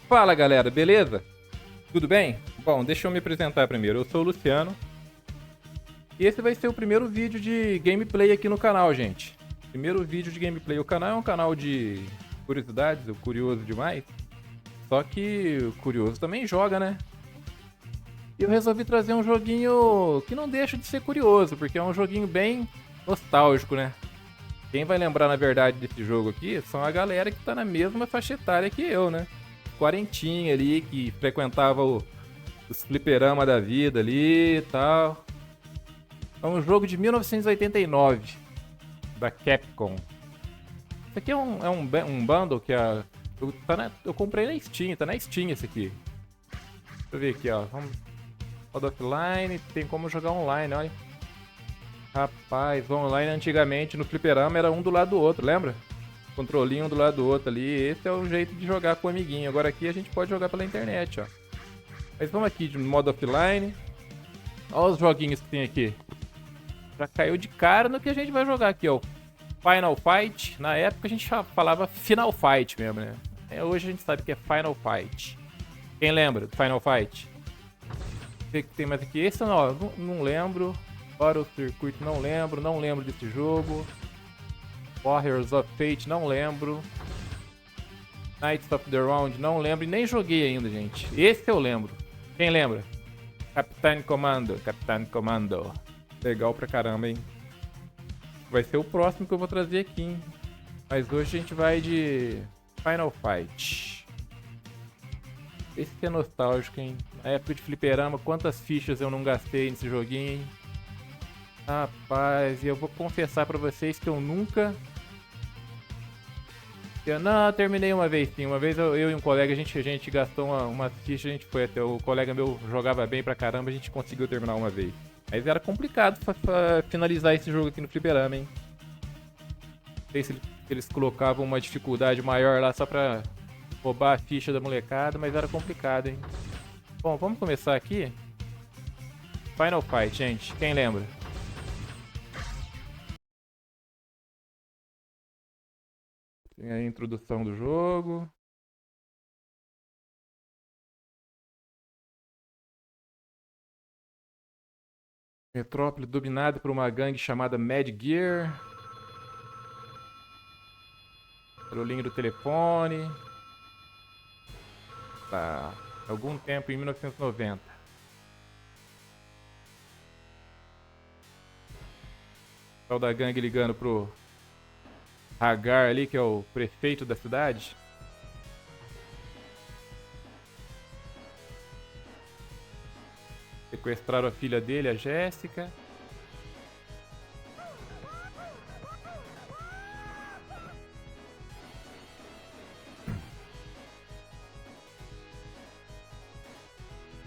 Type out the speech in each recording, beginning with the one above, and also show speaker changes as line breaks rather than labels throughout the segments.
Fala galera, beleza? Tudo bem? Bom, deixa eu me apresentar primeiro. Eu sou o Luciano e esse vai ser o primeiro vídeo de gameplay aqui no canal, gente. Primeiro vídeo de gameplay. O canal é um canal de curiosidades, o curioso demais. Só que o curioso também joga, né? E eu resolvi trazer um joguinho que não deixa de ser curioso, porque é um joguinho bem nostálgico, né? Quem vai lembrar, na verdade, desse jogo aqui são a galera que tá na mesma faixa etária que eu, né? Quarentinha ali, que frequentava os fliperama da vida ali e tal. É um jogo de 1989, da Capcom. Esse aqui é um bundle que eu comprei na Steam, tá na Steam esse aqui. Deixa eu ver aqui, ó. Modo offline, tem como jogar online, olha. Rapaz, online antigamente no fliperama era um do lado do outro, lembra? Controlinho um do lado do outro ali. Esse é o jeito de jogar com o amiguinho. Agora aqui a gente pode jogar pela internet, ó. Mas vamos aqui de modo offline. Olha os joguinhos que tem aqui. Já caiu de cara no que a gente vai jogar aqui, ó. Final Fight. Na época a gente falava Final Fight mesmo, né? Hoje a gente sabe que é Final Fight. Quem lembra do Final Fight? O que tem mais aqui? Esse não lembro. Battle Circuit, não lembro desse jogo. Warriors of Fate, não lembro. Knights of the Round, não lembro. E nem joguei ainda, gente. Esse eu lembro. Quem lembra? Capitán Commando. Legal pra caramba, hein? Vai ser o próximo que eu vou trazer aqui, hein? Mas hoje a gente vai de Final Fight. Esse que é nostálgico, hein? Na época de fliperama, quantas fichas eu não gastei nesse joguinho, hein? Rapaz, e eu vou confessar pra vocês que eu nunca... Não, terminei uma vez sim. Uma vez eu e um colega, a gente gastou uma ficha, a gente foi até... O colega meu jogava bem pra caramba, a gente conseguiu terminar uma vez. Mas era complicado pra finalizar esse jogo aqui no fliperama, hein? Não sei se eles colocavam uma dificuldade maior lá só pra roubar a ficha da molecada, mas era complicado, hein? Bom, vamos começar aqui. Final Fight, gente. Quem lembra? Tem a introdução do jogo. Metrópole dominada por uma gangue chamada Mad Gear. Barulhinho do telefone. Tá. Algum tempo em 1990. O tal da gangue ligando pro Hagar ali, que é o prefeito da cidade. Sequestraram a filha dele, a Jéssica.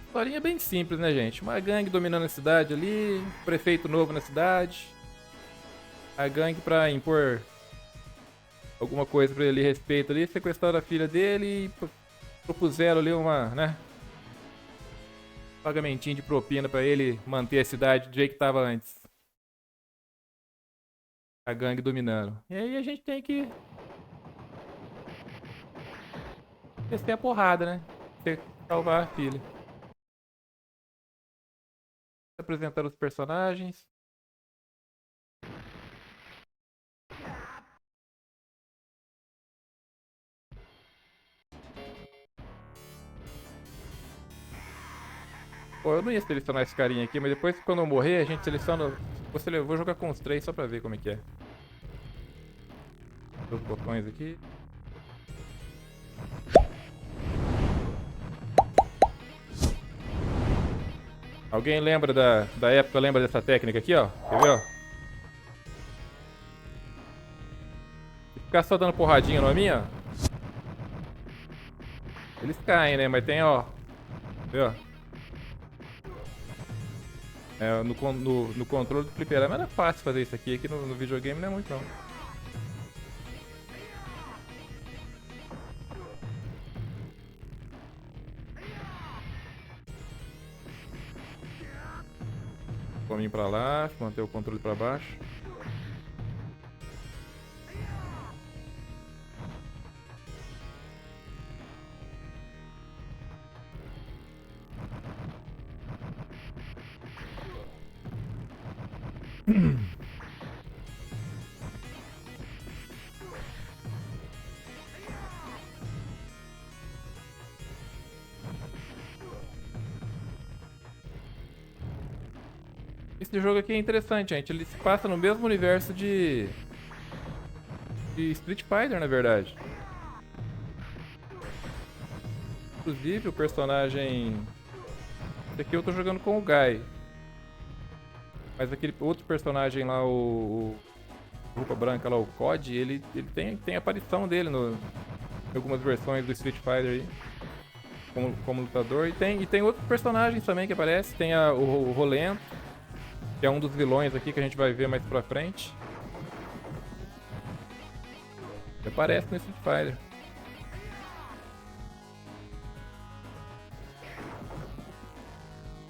Historinha bem simples, né, gente? Uma gangue dominando a cidade ali, prefeito novo na cidade. A gangue, pra impor alguma coisa pra ele respeito ali, sequestraram a filha dele e propuseram ali né? Pagamentinho de propina pra ele manter a cidade do jeito que tava antes. A gangue dominando. E aí a gente tem que descer a porrada, né? Ter que salvar a filha. Apresentar os personagens. Pô, eu não ia selecionar esse carinha aqui, mas depois quando eu morrer, a gente seleciona. Vou jogar com os três só pra ver como é que é. Os botões aqui. Alguém lembra da época, lembra dessa técnica aqui, ó? Quer ver, ó? Se ficar só dando porradinha no minha, ó. Eles caem, né? Mas tem, ó. Vê, ó. No controle do fliperama era fácil fazer isso aqui. Aqui no videogame não é muito, não. Vamos pra lá, manter o controle pra baixo. Esse jogo aqui é interessante, gente. Ele se passa no mesmo universo de Street Fighter, na verdade. Inclusive, o personagem... Esse aqui eu tô jogando com o Guy. Mas aquele outro personagem lá, o roupa branca lá, o COD, ele tem aparição dele em algumas versões do Street Fighter aí. Como lutador. E tem outros personagens também que aparecem. Tem o Rolento, que é um dos vilões aqui que a gente vai ver mais pra frente. Ele aparece no Street Fighter.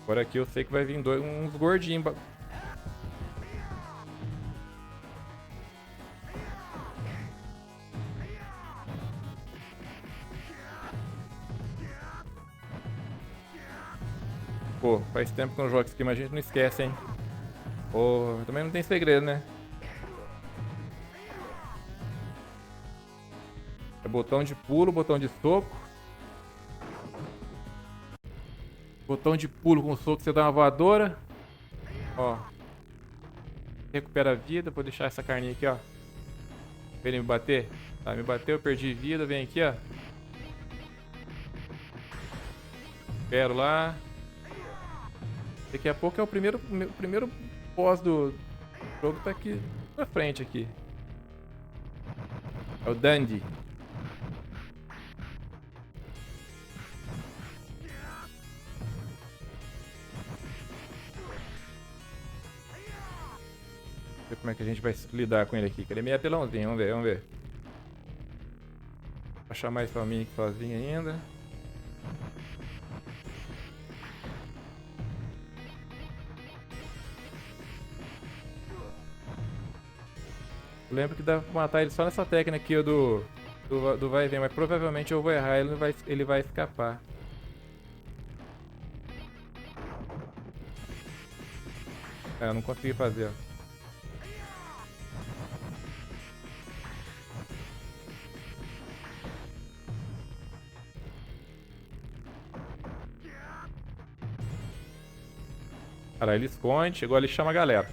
Agora aqui eu sei que vai vir uns gordinhos. Pô, faz tempo que eu não jogo isso aqui, mas a gente não esquece, hein? Pô, também não tem segredo, né? É botão de pulo, botão de soco. Botão de pulo com soco, você dá uma voadora. Ó. Recupera a vida, vou deixar essa carninha aqui, ó. Pra ele me bater. Tá, me bateu, perdi vida, vem aqui, ó. Espero lá. Daqui a pouco é o primeiro boss do jogo, tá aqui pra frente aqui. É o Dandy. Ver como é que a gente vai lidar com ele aqui. Que ele é meio apelãozinho, vamos ver, vamos ver. Vou achar mais pra mim aqui sozinho ainda. Eu lembro que dá pra matar ele só nessa técnica aqui do vai e vem, mas provavelmente eu vou errar, ele vai escapar. É, eu não consegui fazer, ó. Cara, ele esconde, chegou ali e chama a galera.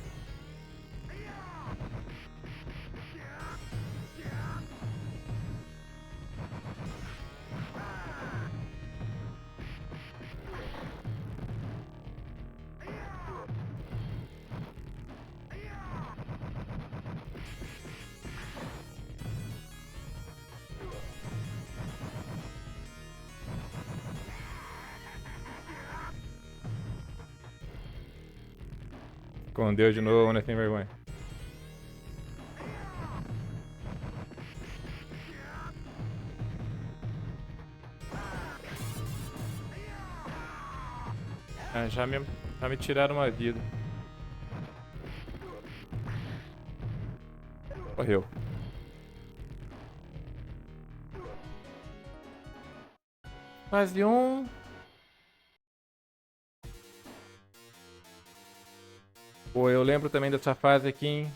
Escondeu de novo, né? Sem vergonha. Ah, já me tiraram uma vida. Morreu. Fase 1. Pô, eu lembro também dessa fase aqui, hein?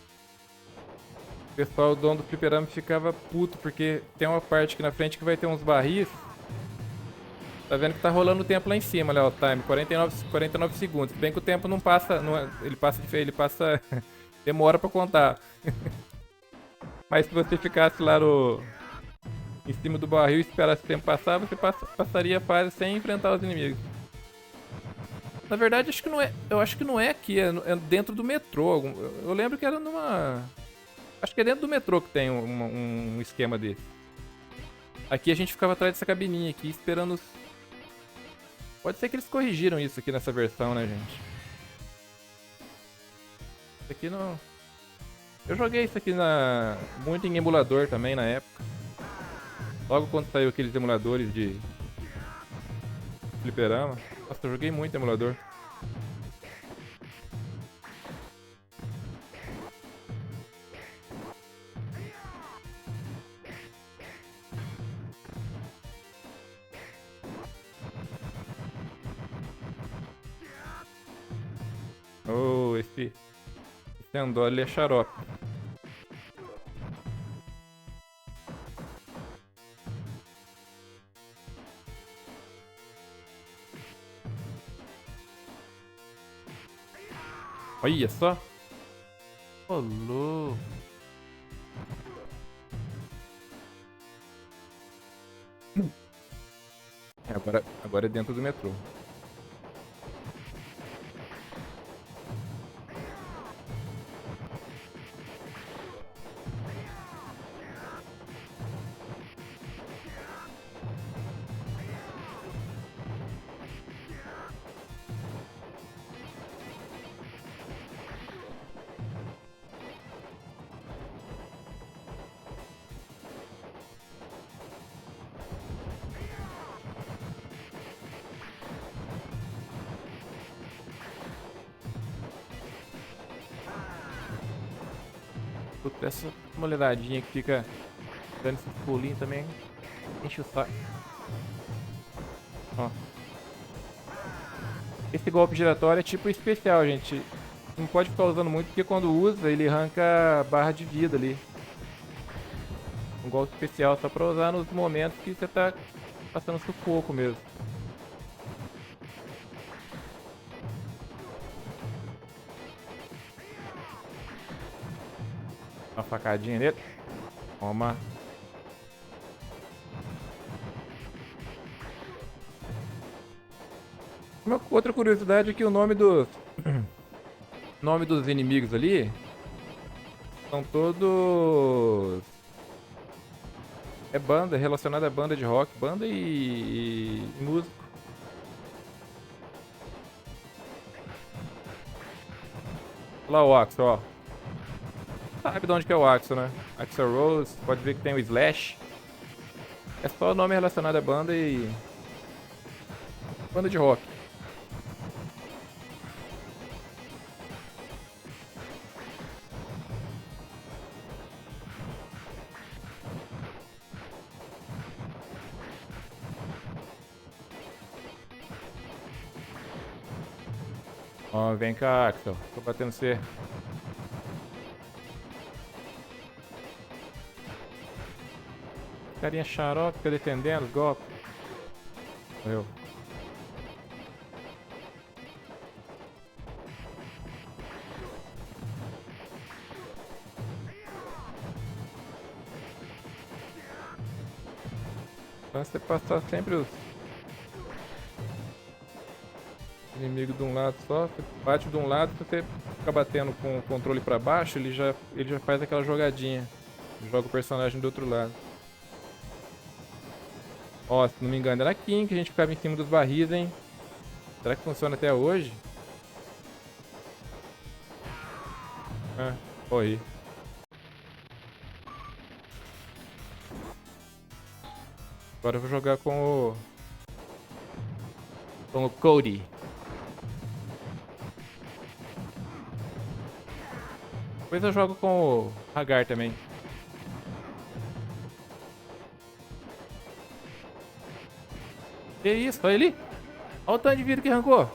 O pessoal, o dono do fliperama ficava puto, porque tem uma parte aqui na frente que vai ter uns barris. Tá vendo que tá rolando o tempo lá em cima, olha o time, 49 segundos. Bem que o tempo não passa, ele passa demora pra contar. Mas se você ficasse lá em cima do barril e esperasse o tempo passar, você passaria a fase sem enfrentar os inimigos. Na verdade, eu acho que não é aqui, é dentro do metrô. Eu lembro que era numa... Acho que é dentro do metrô que tem um esquema desse. Aqui a gente ficava atrás dessa cabininha aqui, esperando os... Pode ser que eles corrigiram isso aqui nessa versão, né, gente? Isso aqui não... Eu joguei isso aqui muito em emulador também, na época. Logo quando saiu aqueles emuladores de fliperama. Nossa, eu joguei muito em emulador. Oh, esse Tendole é xarope. Olha só. Ô, louco. Agora é dentro do metrô. Puta, essa moledadinha que fica dando esses pulinhos também enche o saco. Ó. Esse golpe giratório é tipo especial, gente. Não pode ficar usando muito porque quando usa ele arranca barra de vida ali. Um golpe especial só pra usar nos momentos que você tá passando sufoco mesmo. Uma facadinha nele. Toma. Uma outra curiosidade é que o nome dos nome dos inimigos ali são todos banda, relacionada a banda de rock, banda e músico. Olha lá o Axel, ó. Sabe de onde que é o Axel, né? Axel Rose, pode ver que tem o Slash. É só o nome relacionado a banda e banda de rock. Ó, vem cá, Axel. Tô batendo você. Carinha xarope, fica defendendo os golpes. Morreu. Então você passar sempre os inimigos de um lado só, você bate de um lado, se você ficar batendo com o controle pra baixo, ele já faz aquela jogadinha. Joga o personagem do outro lado. Ó, se não me engano era aqui que a gente ficava em cima dos barris, hein? Será que funciona até hoje? Ah, morri. Agora eu vou jogar com o Cody. Depois eu jogo com o Hagar também. Que isso? Olha ali. Olha o tanto de vida que arrancou.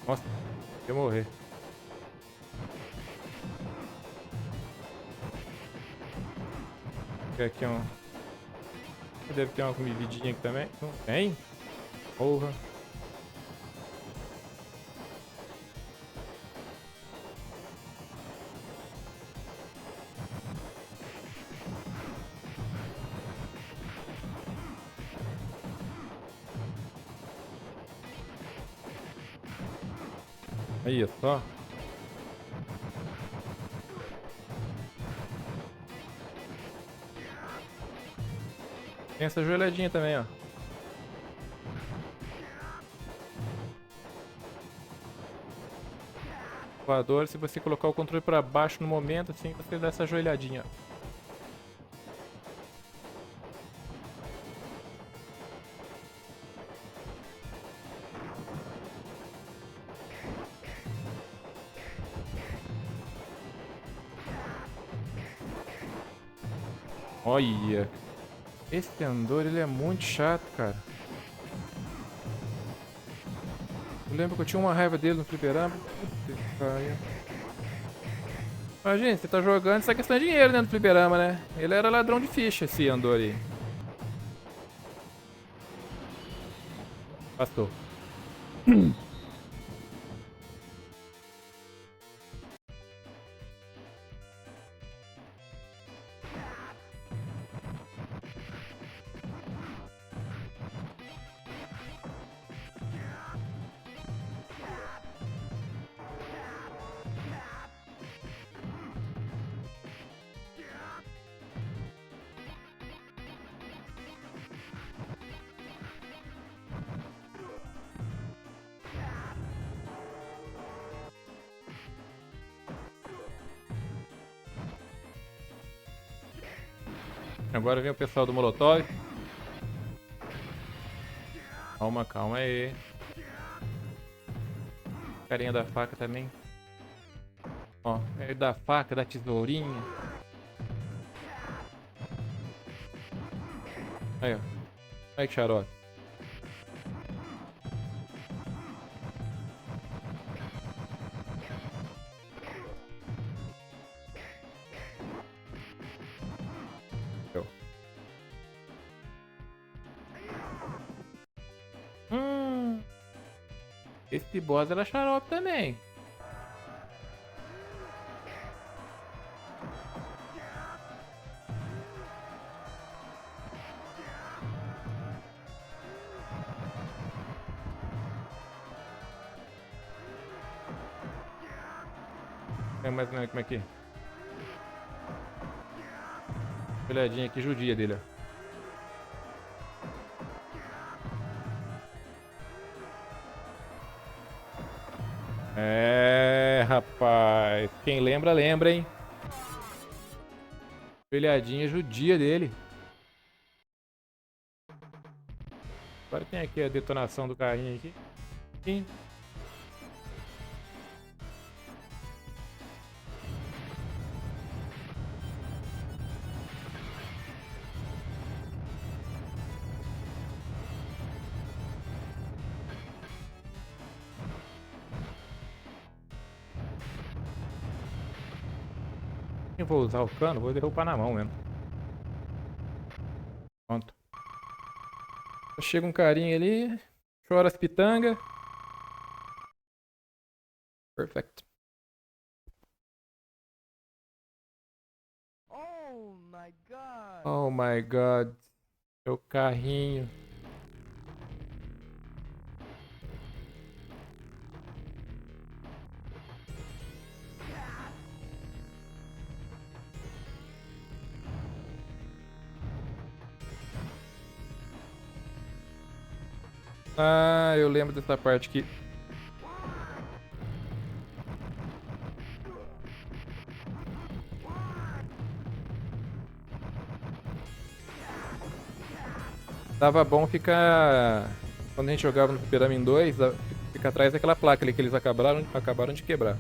Nossa, eu morrer. Aqui um. Deve ter uma comidinha aqui também. Não tem? Porra. Aí, só. Tem essa joelhadinha também, ó. Voador, se você colocar o controle pra baixo no momento, assim, você dá essa joelhadinha, ó. Olha. Esse Andor, ele é muito chato, cara. Eu lembro que eu tinha uma raiva dele no fliperama. Putz, cara. Mas, gente, você tá jogando, isso é questão de dinheiro dentro do fliperama, né? Ele era ladrão de ficha, esse Andor aí. Passou. Agora vem o pessoal do Molotov. Calma, calma aí. Carinha da faca também. Ó, é da faca, da tesourinha. Aí, ó. Aí que xarope. Esse boss era xarope também. É mais ou menos como é que é? Olhadinha aqui, judia dele, ó. É, rapaz. Quem lembra, lembra, hein? Olhadinha judia dele. Agora tem aqui a detonação do carrinho aqui. Sim. Eu vou usar o cano, vou derrubar na mão mesmo. Pronto. Chega um carinha ali, chora as pitanga. Perfect.
Oh my god!
Oh my god. Meu carrinho. Ah, eu lembro dessa parte aqui. Tava bom ficar... Quando a gente jogava no Pyramid 2, fica atrás daquela placa ali que eles acabaram de quebrar.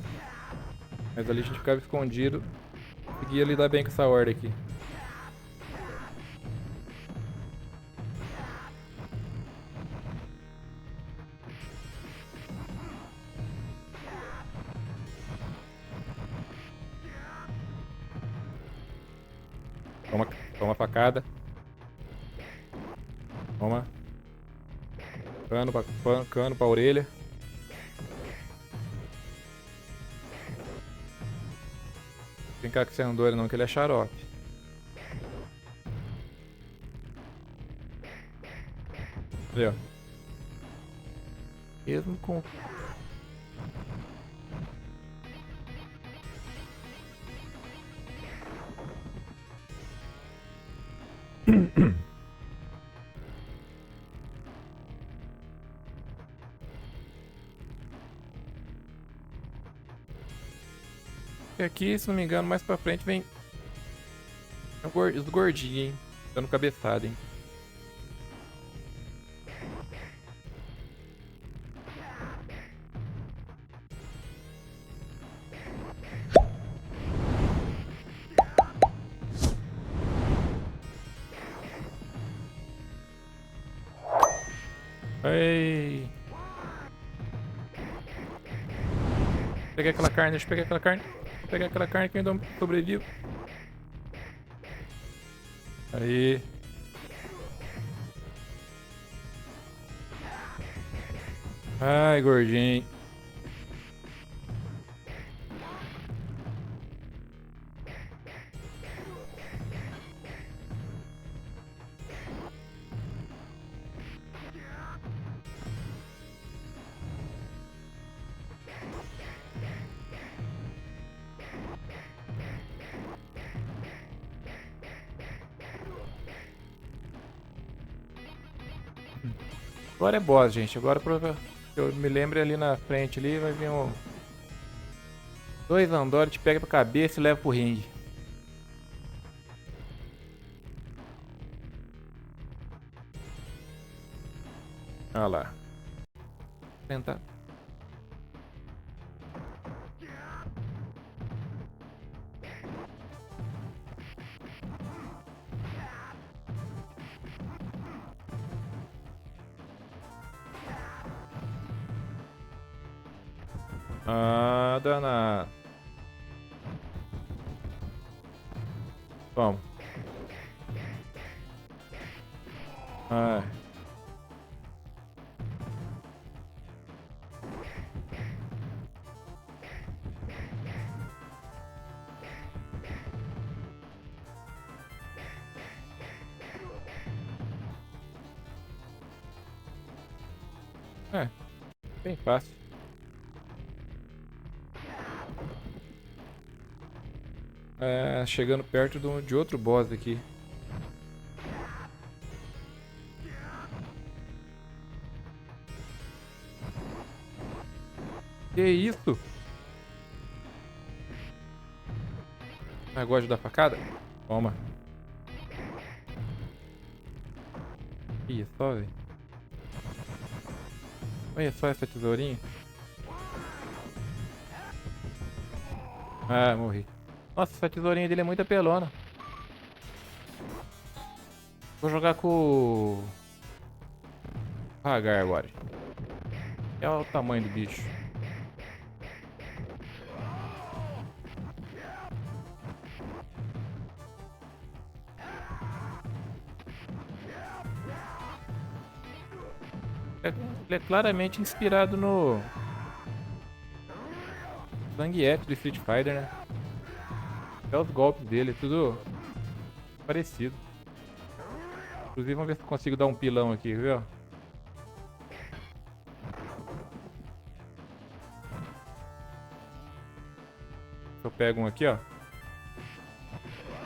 Mas ali a gente ficava escondido. Conseguia lidar bem com essa horda aqui. Toma facada. Toma. Cano pra orelha. Brincar com esse Andor não, que ele é xarope. Ali, ó. Mesmo com... E aqui, se não me engano, mais pra frente vem os gordinhos, hein? Dando cabeçada, hein? Pegar aquela carne, deixa eu pegar aquela carne. Vou pegar aquela carne que eu ainda sobrevivo. Aí. Ai, gordinho. Agora é boss, gente. Agora eu me lembro ali na frente ali vai vir um. Dois Android, te pega pra cabeça e leva pro ringue. Olha lá. Tentar. Ah, danado. Vamos. Ai. É, bem fácil. É, chegando perto de outro boss aqui. Que isso? Ah, gosta de dar facada? Toma. Ih, só, velho. Olha só essa tesourinha. Ah, morri. Nossa, essa tesourinha dele é muito apelona. Vou jogar com o Hagar agora. É o tamanho do bicho. Ele é claramente inspirado no Zangief do Street Fighter, né? Até os golpes dele, tudo parecido. Inclusive, vamos ver se eu consigo dar um pilão aqui, viu? Eu pego um aqui, ó.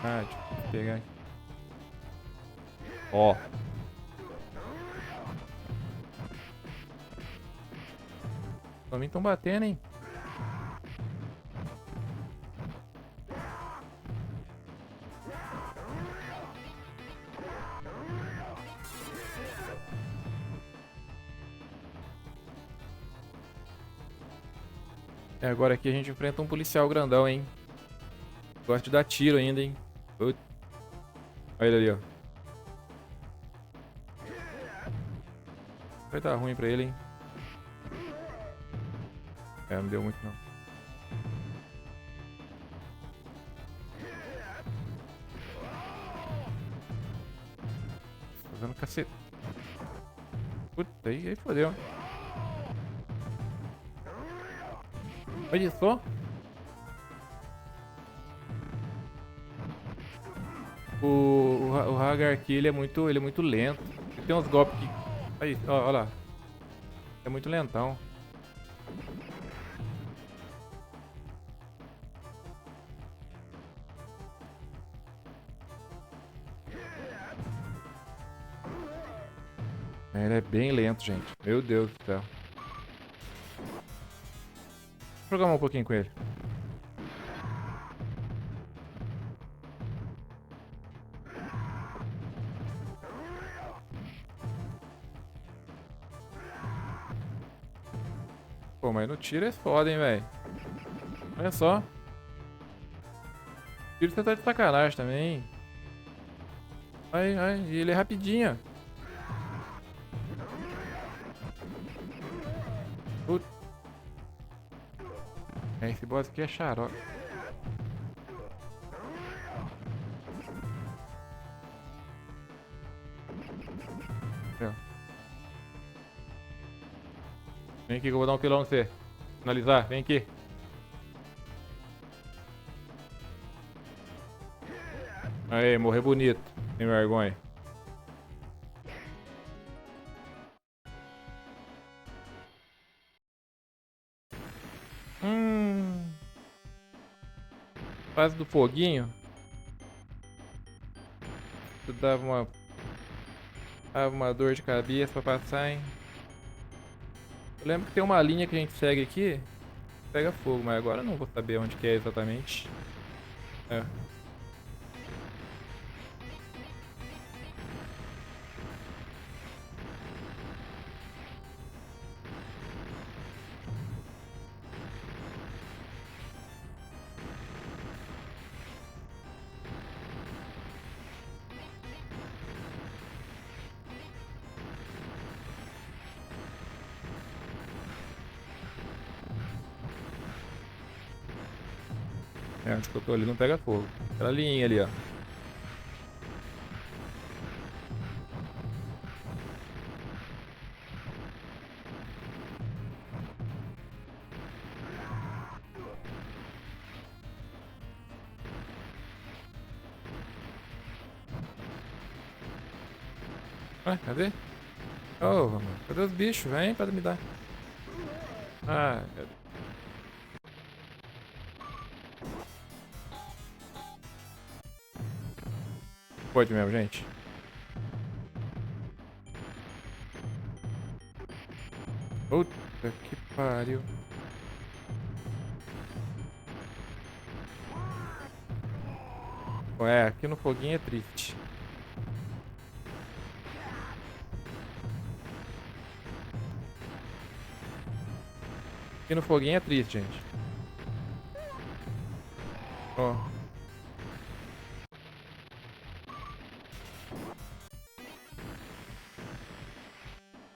Ah, deixa eu pegar aqui. Ó. Também estão batendo, hein? E agora aqui a gente enfrenta um policial grandão, hein? Gosta de dar tiro ainda, hein? Putz. Olha ele ali, ó. Vai dar ruim pra ele, hein? É, não deu muito não. Tô dando cacete. Puta, aí fodeu. Olha só. O Hagar aqui, ele é muito lento. Ele tem uns golpes que... Aí, ó lá. É muito lentão. Ele é bem lento, gente. Meu Deus do céu. Vou jogar um pouquinho com ele. Pô, mas no tiro é foda, hein, velho. Olha só. O tiro você tá de sacanagem também. Ai, ai, e ele é rapidinho. Esse boss aqui é xarope. Aqui, ó. Vem aqui que eu vou dar um pilão no você. Finalizar, vem aqui. Aí, morrer bonito. Sem vergonha. Fase do foguinho. Tu dava uma dor de cabeça pra passar, hein? Eu lembro que tem uma linha que a gente segue aqui. Pega fogo, mas agora eu não vou saber onde que é exatamente. É. É, onde que eu tô ali não pega fogo. Aquela linha ali, ó. Ué, cadê? Oh, mano, cadê os bichos? Vem pra me dar. Ah, cadê? Pode mesmo, gente. Puta que pariu. Ué, aqui no foguinho é triste. Aqui no foguinho é triste, gente. Ó.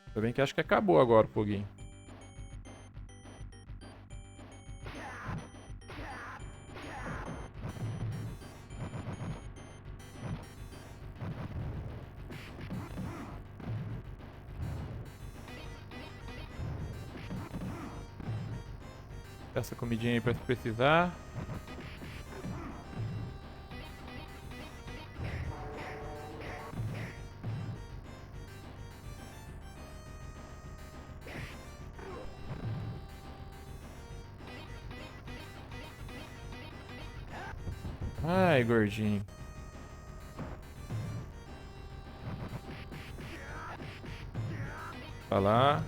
Ainda bem que acho que acabou agora o foguinho. Essa comidinha aí pra se precisar. Ai, gordinho. Tá lá.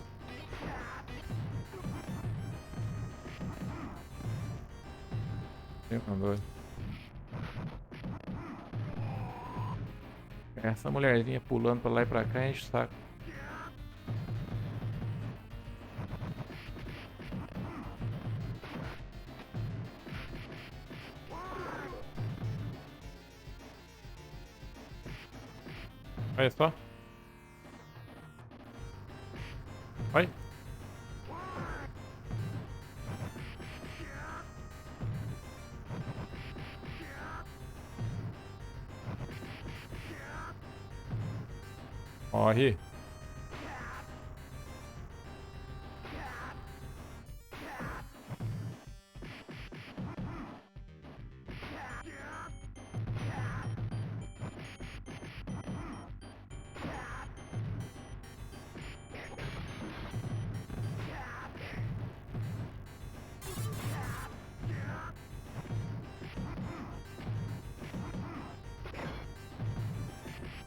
Essa mulherzinha pulando pra lá e pra cá enche o saco. Olha só. Olha. Morre.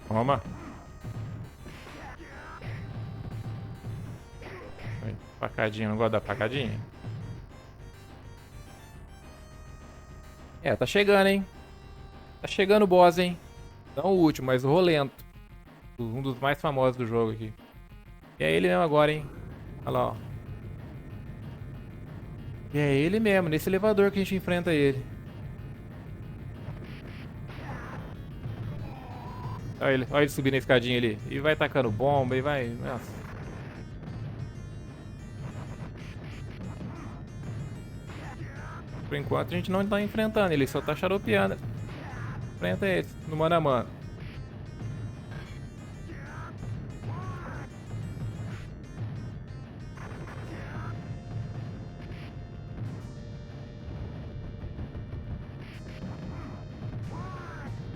Toma. Aí, facadinha, não gosta da facadinha? É, tá chegando, hein? Tá chegando o boss, hein? Não o último, mas o Rolento. Um dos mais famosos do jogo aqui. E é ele mesmo agora, hein? Olha lá, ó. E é ele mesmo, nesse elevador que a gente enfrenta ele. Olha ele subindo a escadinha ali. E vai tacando bomba e vai... Nossa. Por enquanto a gente não tá enfrentando, ele só tá xaropeando. Enfrenta esse, no mano a mano.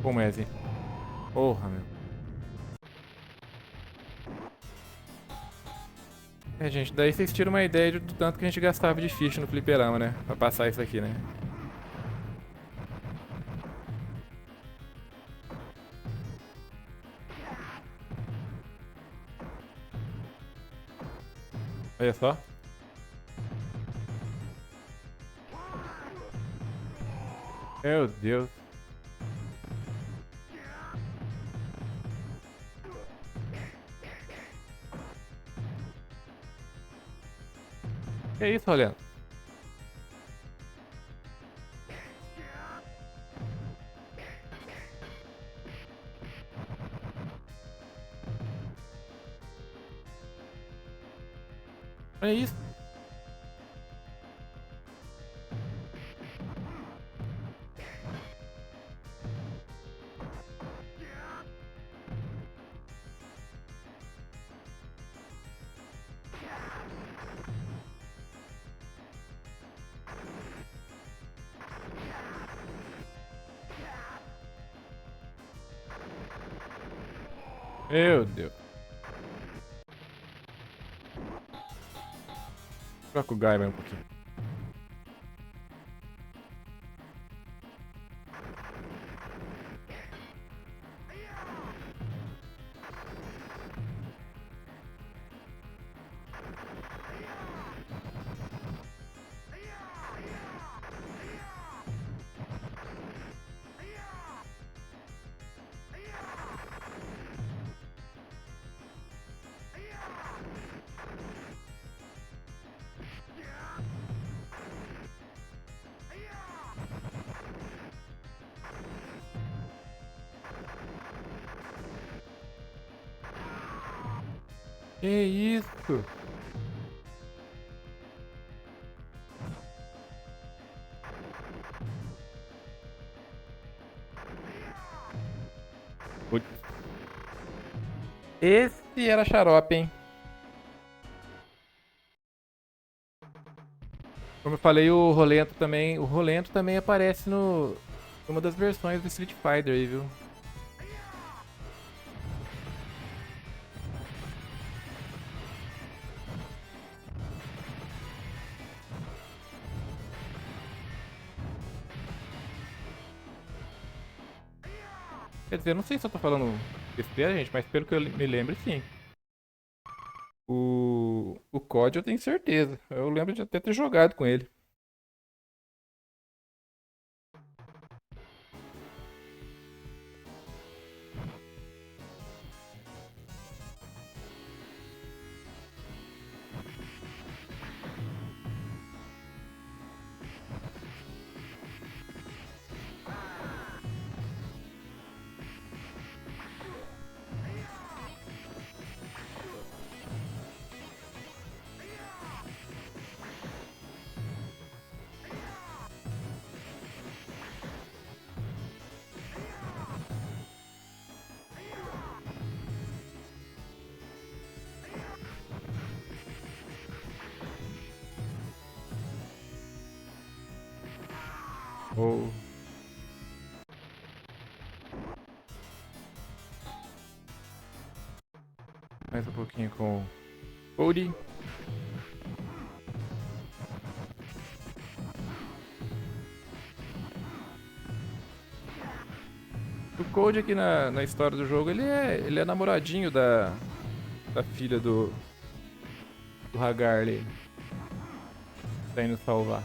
Como é assim? Porra, meu. É, gente, daí vocês tiram uma ideia do tanto que a gente gastava de ficha no fliperama, né? Pra passar isso aqui, né? Olha só. Meu Deus. Que isso, Rolando? Olha isso. Meu Deus. Troca o Gaiman um pouquinho. Que isso? Putz. Esse era xarope, hein? Como eu falei, o Rolento também aparece no numa das versões do Street Fighter aí, viu? Quer dizer, eu não sei se eu tô falando besteira, gente, mas pelo que eu me lembro, sim. O COD eu tenho certeza. Eu lembro de até ter jogado com ele. Ou mais um pouquinho com o Cody. O Cody aqui na história do jogo, ele é namoradinho da filha do Hagar ali. Tá indo salvar.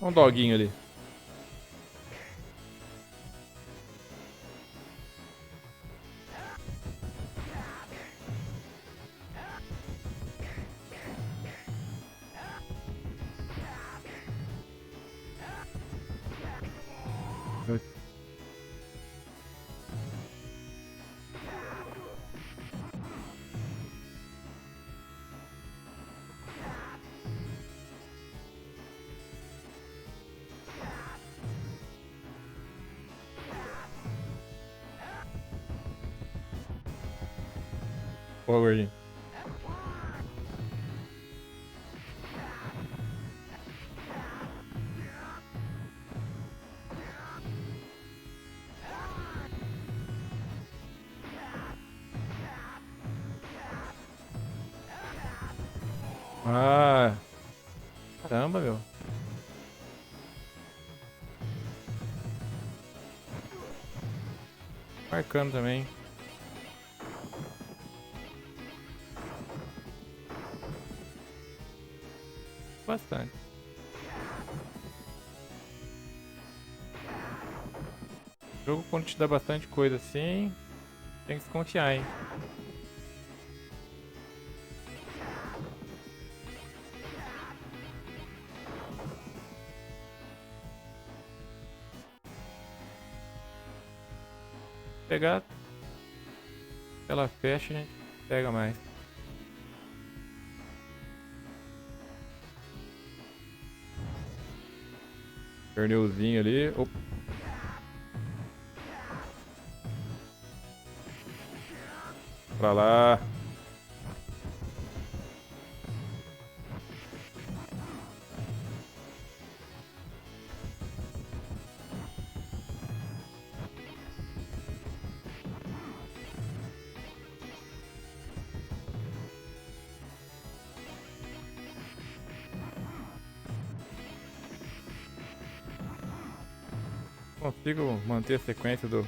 Um doguinho ali. Boa, gordinho. Ah, caramba, meu. Marcando também. Bastante. O jogo, quando te dá bastante coisa assim, tem que se confiar, hein. Pegar, ela fecha, a gente pega mais. Perneuzinho ali. Opa. Pra lá. Consigo manter a sequência do...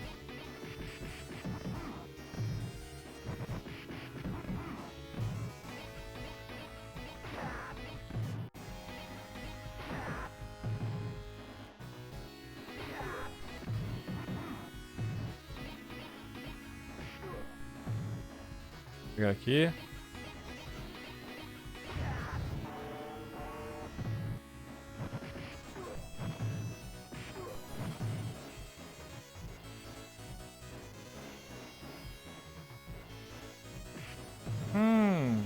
Pegar aqui. Hum.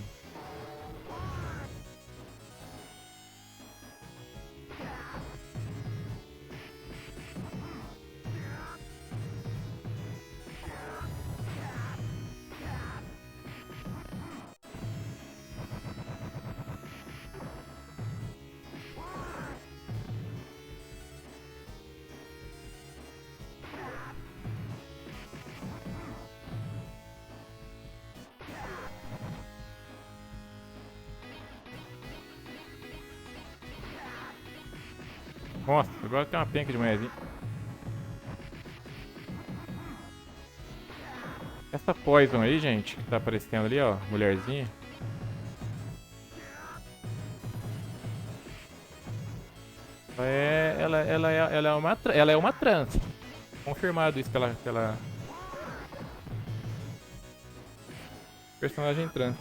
Nossa, agora tem uma penca de manhãzinha. Essa Poison aí, gente, que tá aparecendo ali, ó, mulherzinha. Ela é uma trans. Confirmado isso que ela personagem trans.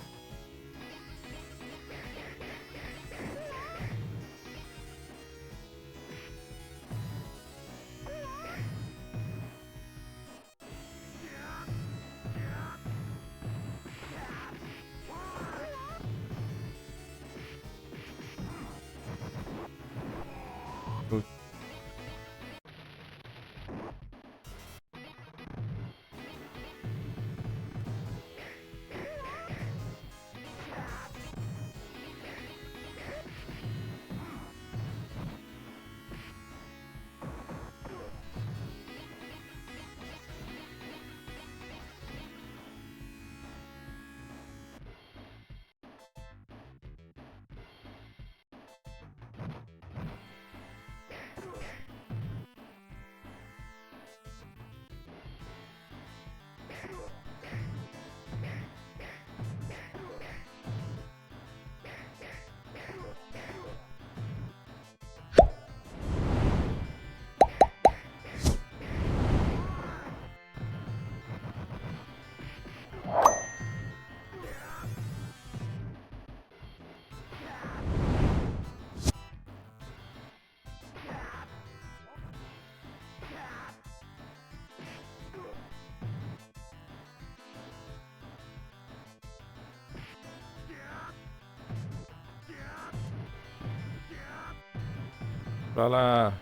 Pra lá.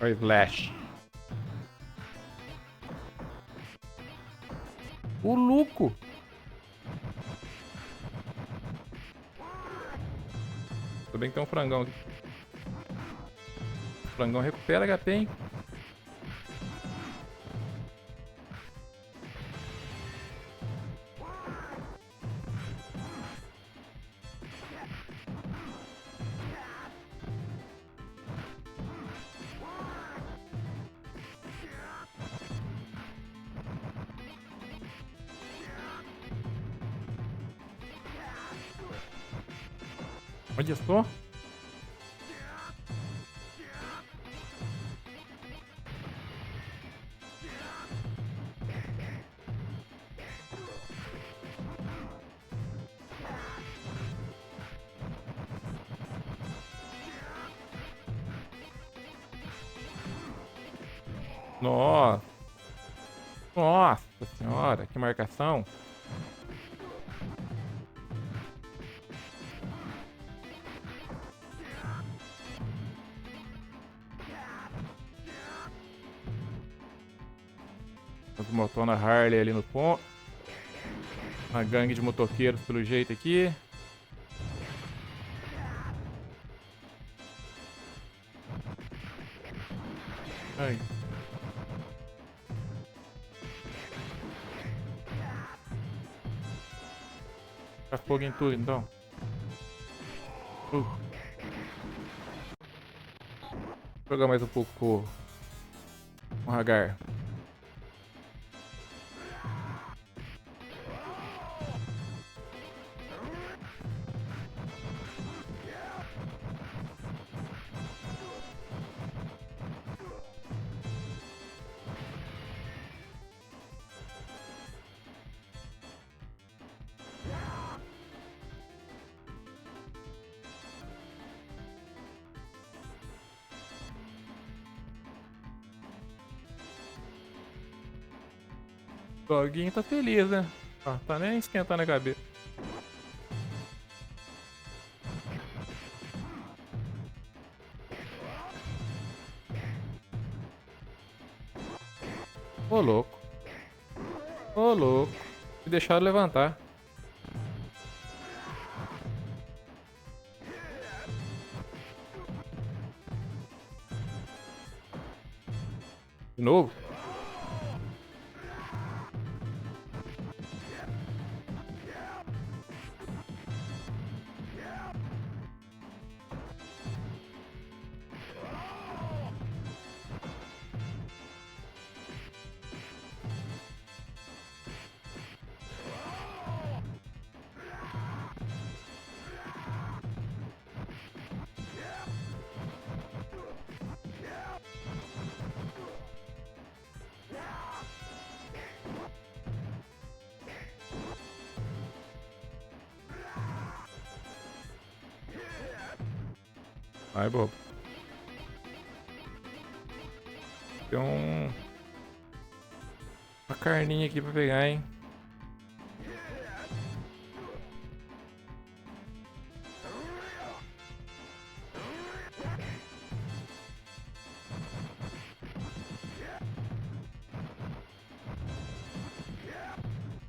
Ó, Slash. O Luco. Tudo bem que tem um frangão aqui. O frangão recupera HP, hein? Olha só. Nossa. Nossa senhora, que marcação. As motona Harley ali no ponto. Uma gangue de motoqueiros pelo jeito aqui. Ai. Tá fogo em tudo então. Vou jogar mais um pouco com o Hagar. O doguinho tá feliz, né? Ó, tá nem esquentando a cabeça. Ô louco. Ô louco. Me deixaram levantar. De novo? Ai, bobo. Tem uma carninha aqui pra pegar, hein?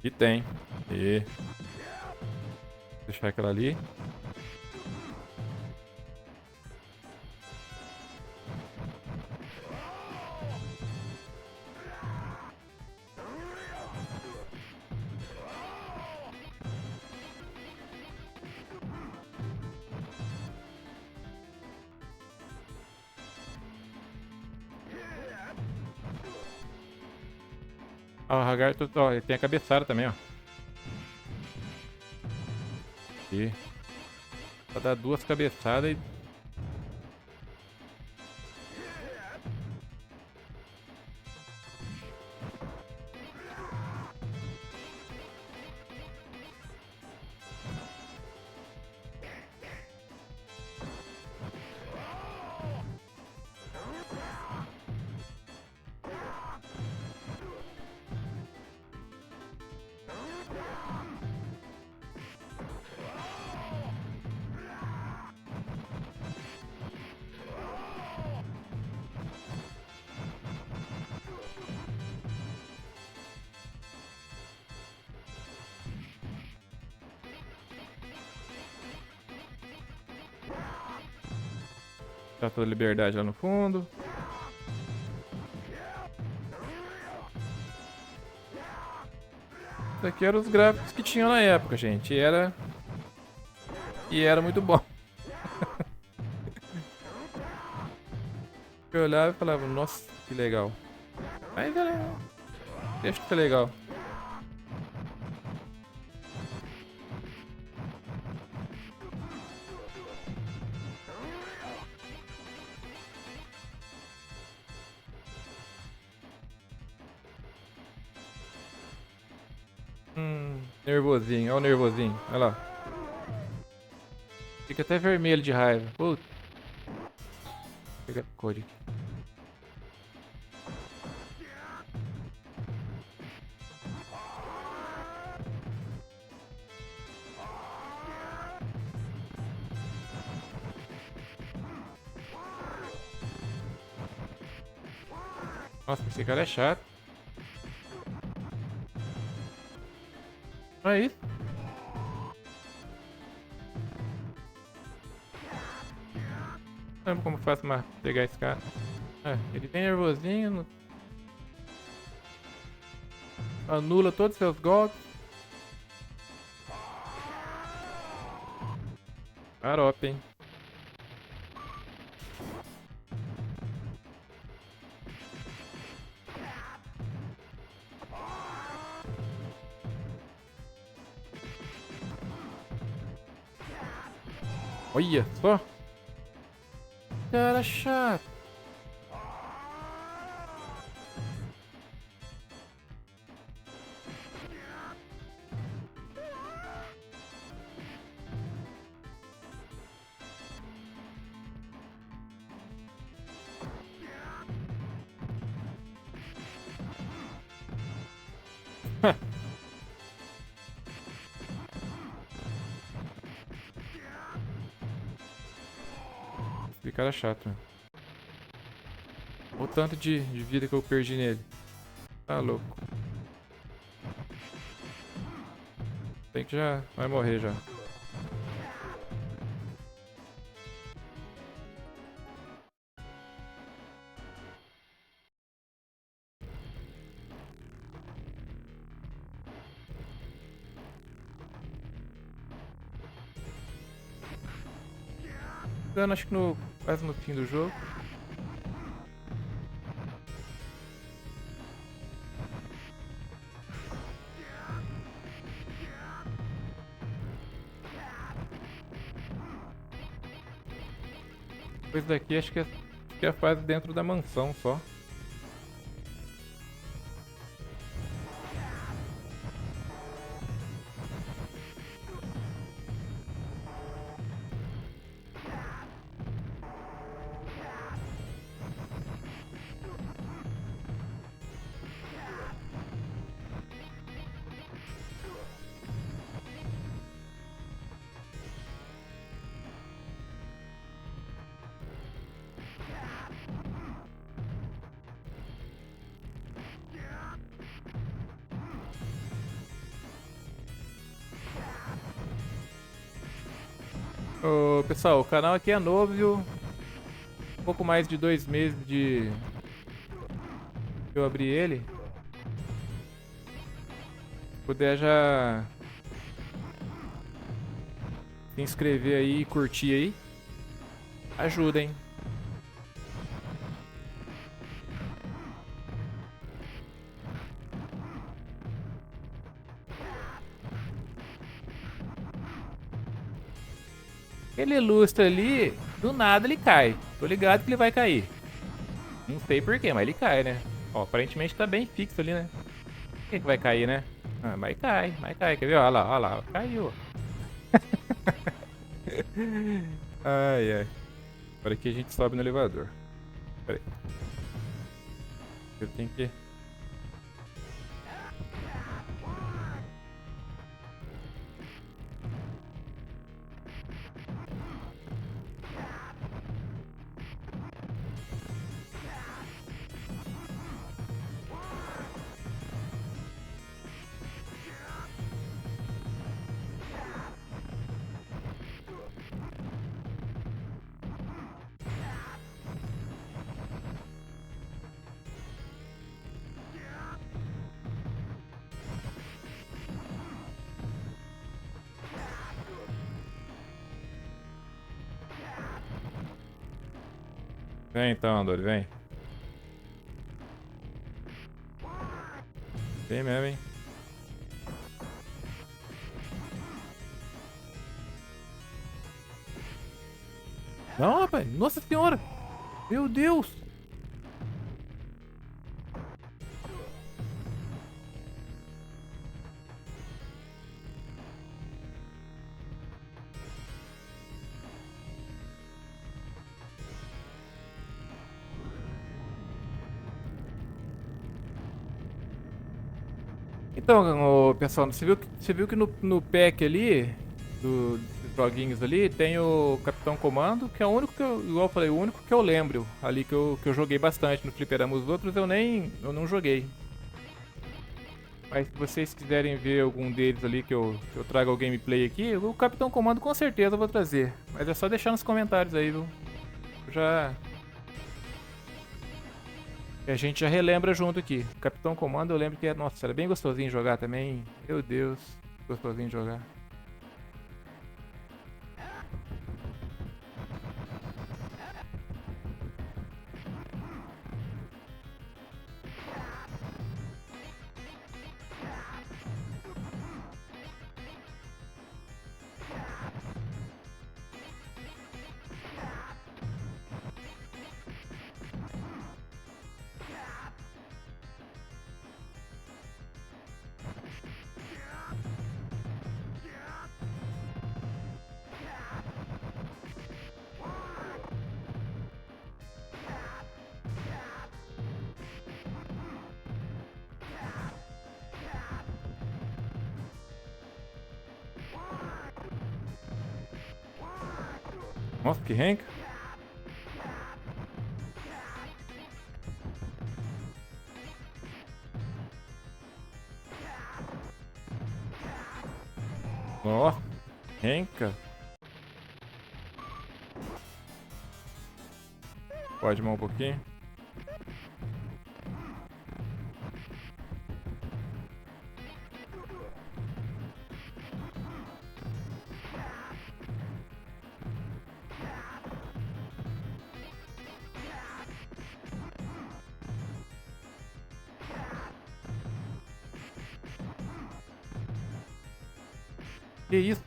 E tem. E deixar aquela ali. Ó, o Hagar, ó, ele tem a cabeçada também, ó. Aqui. Pra dar duas cabeçadas e... Estátua da Liberdade lá no fundo. Isso aqui eram os gráficos que tinham na época, gente. E era muito bom. Eu olhava e falava, nossa, que legal. Mas era... deixa de ser legal. Nervosinho, olha o nervosinho, olha lá. Fica até vermelho de raiva. Putz. Vou pegar a cor aqui. Nossa, esse cara é chato. Não é isso? Não lembro como faço mais pegar esse cara. É, ele vem nervosinho. Anula todos os seus golpes. Xarope, hein? Olha só. Cara chato. Esse cara é chato, mano. O tanto de vida que eu perdi nele. Tá louco. Tem que já... vai morrer já. Dando acho que no... quase no fim do jogo. Depois daqui acho que é a fase dentro da mansão só. Ô, pessoal, o canal aqui é novo, viu? Um pouco mais de 2 meses de eu abri ele. Se puder já se inscrever aí e curtir aí. Ajuda, hein? Aquele lustre ali, do nada ele cai. Tô ligado que ele vai cair. Não sei porquê, mas ele cai, né? Ó, aparentemente tá bem fixo ali, né? Por que vai cair, né? Ah, mas cai, vai cair. Quer ver? Olha lá, olha lá. Caiu. Ai, ai. Agora aqui a gente sobe no elevador. Pera aí. Eu tenho que... Vem então, Andori, vem. Vem mesmo, hein? Não, rapaz. Nossa senhora. Meu Deus. Então, pessoal, você viu que no pack ali, dos joguinhos ali, tem o Capitão Comando, que é o único que eu, igual eu falei, o único que eu lembro ali que eu joguei bastante no fliperama. Os outros eu não joguei. Mas se vocês quiserem ver algum deles ali que eu traga o gameplay aqui, o Capitão Comando com certeza eu vou trazer. Mas é só deixar nos comentários aí, viu? Já. E a gente já relembra junto aqui. Capitão Comando eu lembro que é. Nossa, era bem gostosinho jogar também. Meu Deus, gostosinho de jogar. Nossa, que renca. Nossa, renca. Pode mais um pouquinho. Que isso?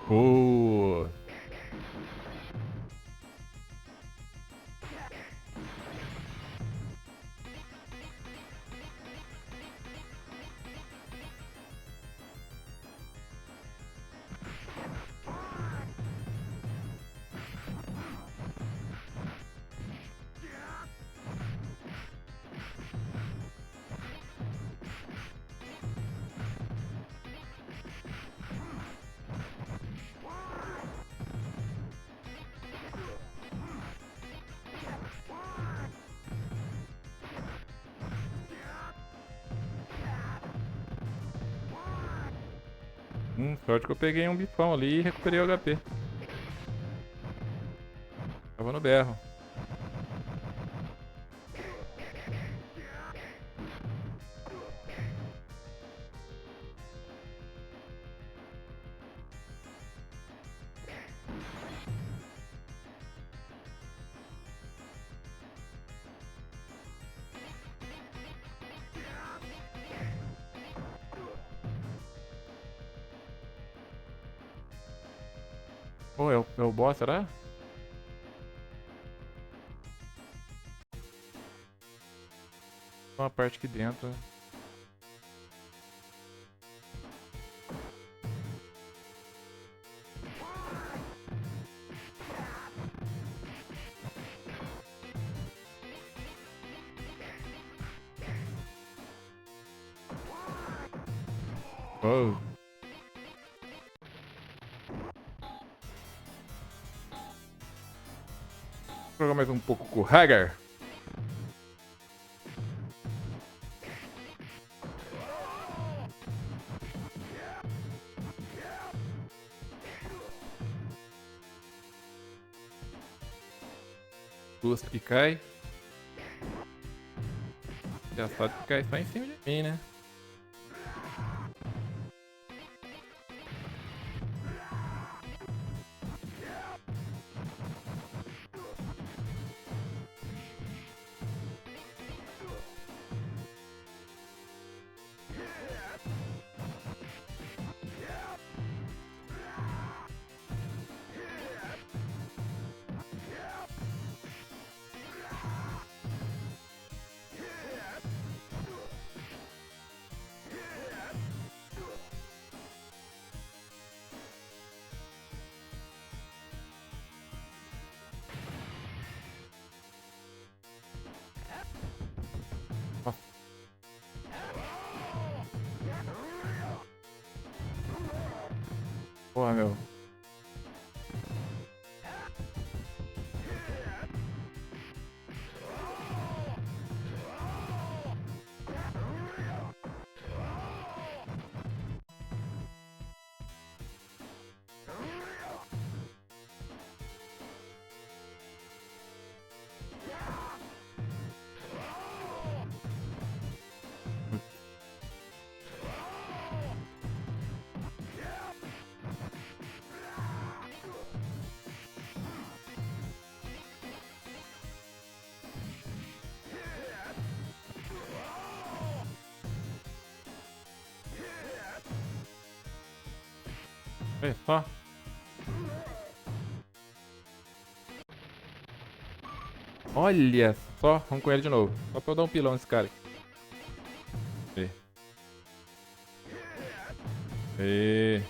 Boa. Sorte que eu peguei um bifão ali e recuperei o HP. Tava no berro. Pô, é o boss, será? Uma parte aqui dentro. Oh. Vou jogar mais um pouco com o Hagar. Custo que cai. Já sabe que cai só em cima de mim, né? Porra, meu. Olha só. Olha só. Vamos com ele de novo. Só pra eu dar um pilão nesse cara. E. E.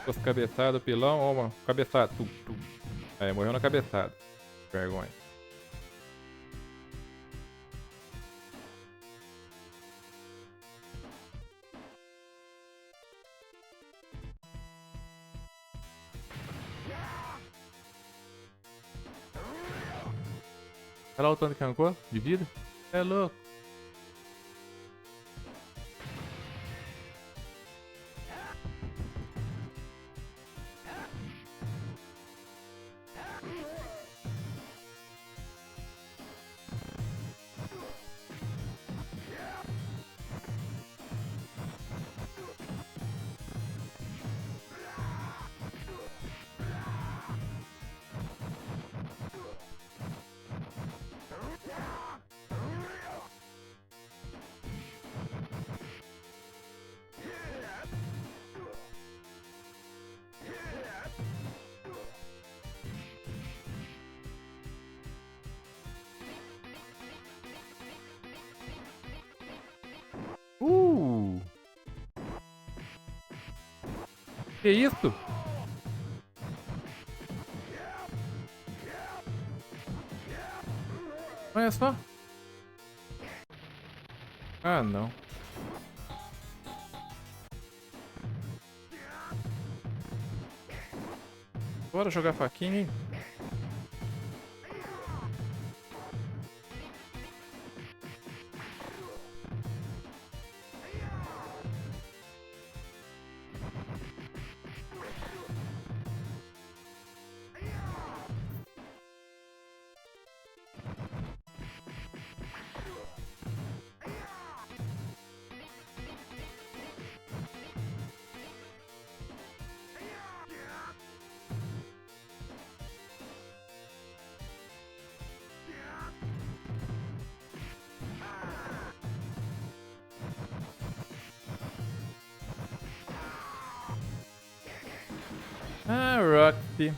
Duas cabeçadas, pilão. Ó, uma cabeçada. Aí, morreu na cabeçada. Vergonha. Olha lá o tanto que arrancou de vida. É louco. Que isso? Olha só. Ah, não. Bora jogar faquinha, hein? Ah, Roxy.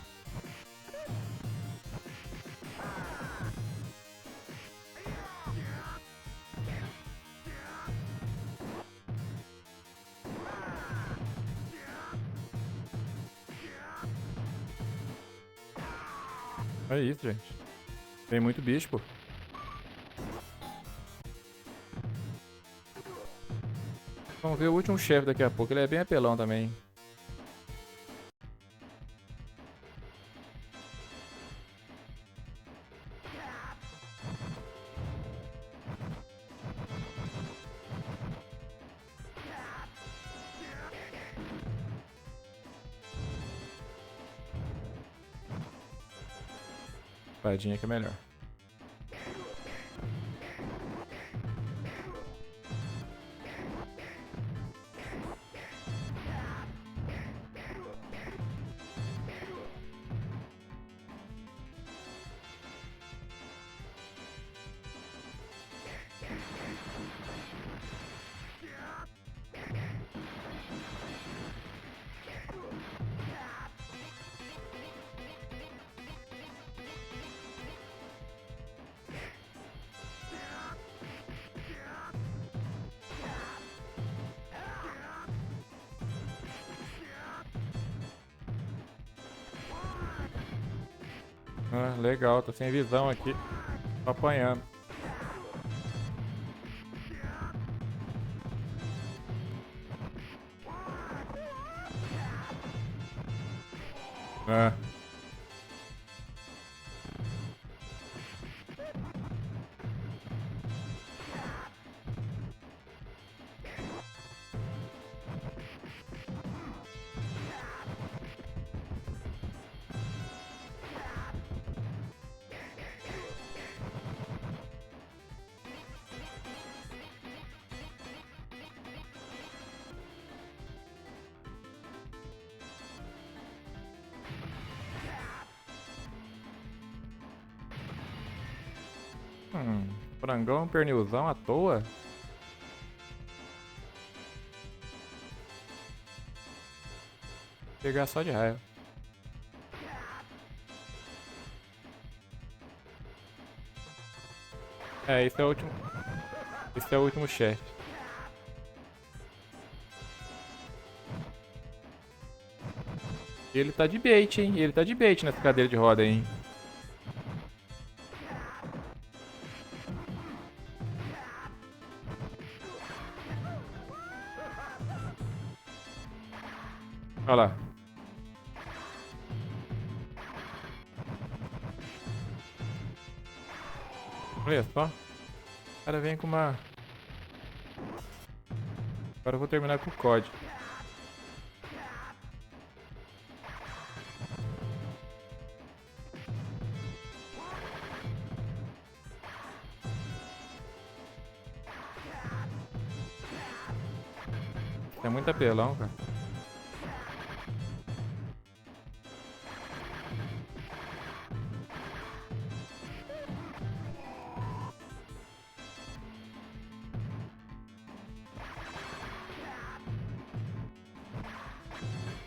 É isso, gente. Tem muito bicho, pô. Vamos ver o último chefe daqui a pouco. Ele é bem apelão também. Espadinha que é melhor. Ah, legal, tô sem visão aqui. Tô apanhando. Ah. Frangão, pernilzão à toa? Vou pegar só de raiva. É, esse é o último. Esse é o último chefe. Ele tá de bait, hein? Ele tá de bait nessa cadeira de roda, hein? Olha lá. Olha só. O cara vem com uma... Agora eu vou terminar com o COD. É muito apelão, cara.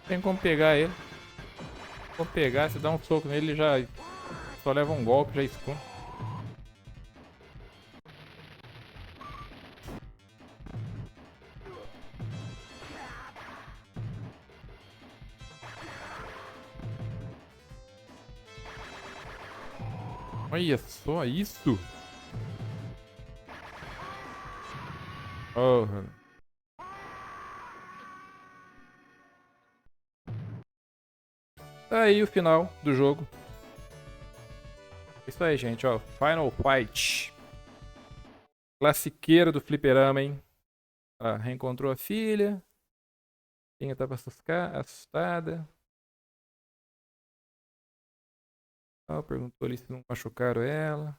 Tem como pegar ele. Como pegar, se dá um soco nele, ele já só leva um golpe, já esconde. Olha só isso. Oh. Tá aí o final do jogo. É isso aí, gente, ó. Final Fight. Classiqueira do fliperama, hein? Ah, reencontrou a filha. Tinha tava assustada. Ah, perguntou ali se não machucaram ela.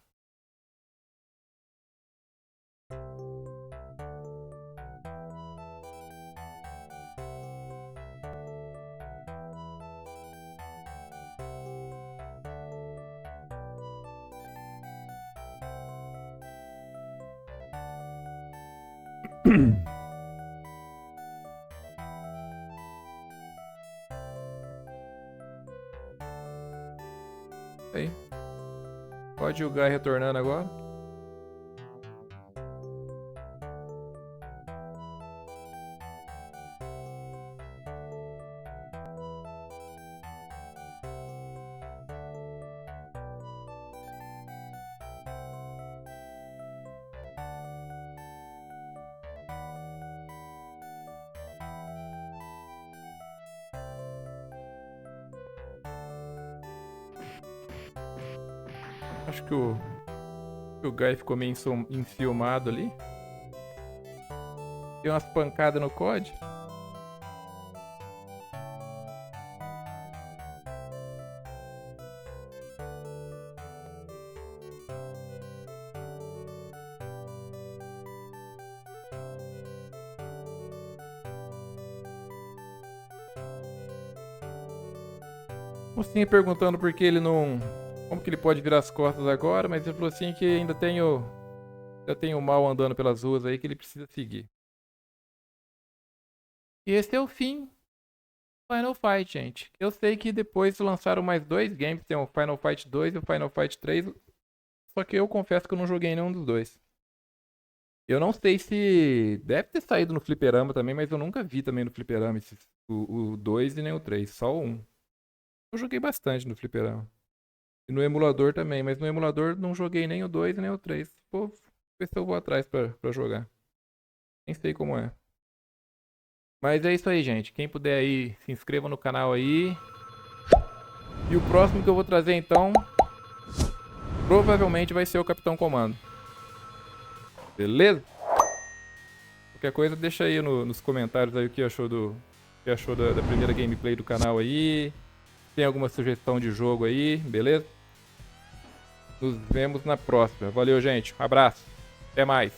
Aí. Pode o Guy retornando agora. Acho que o Guy ficou meio enciumado ali. Deu umas pancadas no COD. Mocinha perguntando por que ele não... Como que ele pode virar as costas agora, mas ele falou assim que ainda tem o mal andando pelas ruas aí que ele precisa seguir. E esse é o fim do Final Fight, gente. Eu sei que depois lançaram mais 2 games, tem o Final Fight 2 e o Final Fight 3, só que eu confesso que eu não joguei nenhum dos dois. Eu não sei se... Deve ter saído no fliperama também, mas eu nunca vi também no fliperama o 2 e nem o 3, só o 1. Eu joguei bastante no fliperama. E no emulador também, mas no emulador não joguei nem o 2 e nem o 3. Vou ver se eu vou atrás pra jogar. Nem sei como é. Mas é isso aí, gente. Quem puder aí, se inscreva no canal aí. E o próximo que eu vou trazer, então, provavelmente vai ser o Capitão Comando. Beleza? Qualquer coisa, deixa aí nos comentários aí o que achou da primeira gameplay do canal aí. Tem alguma sugestão de jogo aí, beleza? Nos vemos na próxima. Valeu, gente. Um abraço. Até mais.